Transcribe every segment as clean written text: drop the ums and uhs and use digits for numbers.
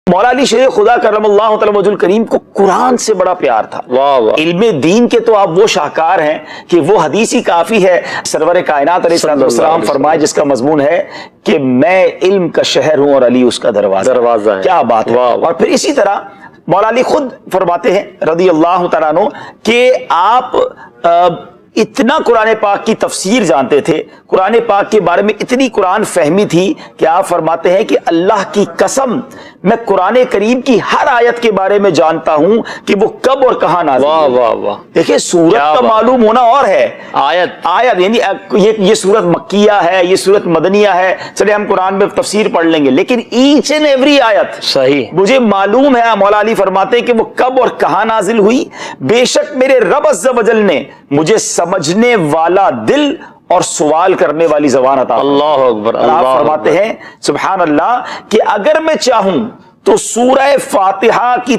مولا علی شیر خدا کرم اللہ تعالی وجہ الکریم کو قرآن سے بڑا پیار تھا. علم دین کے تو آپ وہ شاہکار ہیں کہ وہ حدیث ہی کافی ہے. سرور کائنات علیہ السلام فرمائے جس کا مضمون ہے کہ میں علم کا شہر ہوں اور علی اس کا دروازہ ہے. کیا بات ہے. اور پھر اسی طرح مولا علی خود فرماتے ہیں رضی اللہ تعالیٰ عنہ کہ آپ اتنا قرآن پاک کی تفسیر جانتے تھے, قرآن پاک کے بارے میں اتنی قرآن فہمی تھی کہ آپ فرماتے ہیں کہ اللہ کی قسم میں قرآن کریم کی ہر آیت کے بارے میں جانتا ہوں کہ وہ کب اور کہاں نازل ہوئی. واہ واہ. دیکھیں سورت کا معلوم ہونا اور ہے, آیت یعنی یہ سورت مکیہ ہے, یہ سورت مدنیہ ہے, چلے ہم قرآن میں تفسیر پڑھ لیں گے, لیکن ایچ اینڈ ایوری آیت صحیح مجھے معلوم ہے. مولا علی فرماتے ہیں کہ وہ کب اور کہاں نازل ہوئی. بے شک میرے رب عز و جل نے مجھے سمجھنے والا دل اور سوال کرنے والی زبان عطا. اللہ اکبر. آپ فرماتے ہیں سبحان اللہ کہ اگر میں چاہوں تو سورہ فاتحہ کی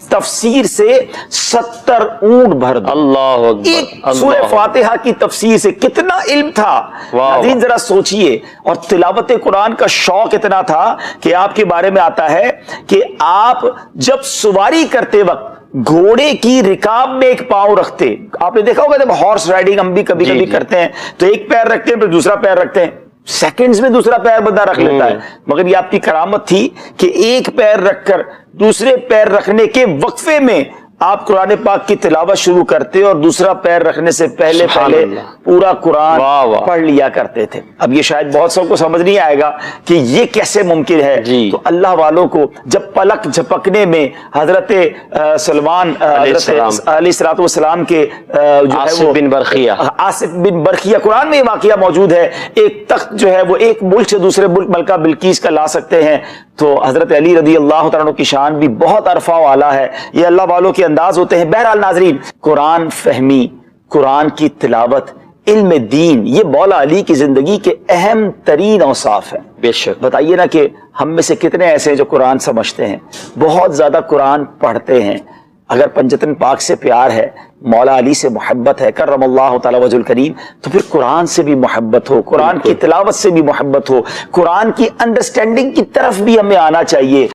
تفسیر سے 70 اونٹ بھر دوں. اللہ اکبر. ایک سورہ فاتحہ کی تفسیر سے کتنا علم تھا ناظرین, ذرا سوچئے. اور تلاوت قرآن کا شوق اتنا تھا کہ آپ کے بارے میں آتا ہے کہ آپ جب سواری کرتے وقت گھوڑے کی رکاب میں ایک پاؤں رکھتے. آپ نے دیکھا ہوگا جب ہارس رائڈنگ ہم بھی کبھی کبھی کرتے ہیں تو ایک پیر رکھتے ہیں پھر دوسرا پیر رکھتے ہیں, سیکنڈز میں دوسرا پیر بندہ رکھ لیتا ہے. مگر یہ آپ کی کرامت تھی کہ ایک پیر رکھ کر دوسرے پیر رکھنے کے وقفے میں آپ قرآن پاک کی تلاوت شروع کرتے اور دوسرا پیر رکھنے سے پہلے پورا قرآن پڑھ لیا کرتے تھے. اب یہ شاید بہت سب کو سمجھ نہیں آئے گا کہ یہ کیسے ممکن ہے. تو اللہ والوں کو جب پلک جھپکنے میں حضرت سلمان علیہ السلام کے آصف بن برخیہ, قرآن میں یہ واقعہ موجود ہے, ایک تخت جو ہے وہ ایک ملک سے دوسرے ملک ملکہ بلقیس کا لا سکتے ہیں, تو حضرت علی رضی اللہ تعالیٰ کی شان بھی بہت عرفہ و اعلیٰ ہے. یہ اللہ والوں کے انداز ہوتے ہیں. بہرحال ناظرین, قرآن فہمی, قرآن کی تلاوت, علم دین, یہ مولا علی کی زندگی کے اہم ترین اوصاف ہیں. بے شک. بتائیے نا کہ ہم میں سے کتنے ایسے ہیں جو قرآن سمجھتے ہیں, بہت زیادہ قرآن پڑھتے ہیں. اگر پنجتن پاک سے پیار ہے, مولا علی سے محبت ہے کرم اللہ تعالی وجہ الکریم, تو پھر قرآن سے بھی محبت ہو, قرآن کی تلاوت سے بھی محبت ہو, قرآن کی انڈرسٹینڈنگ کی طرف بھی ہمیں آنا چاہیے.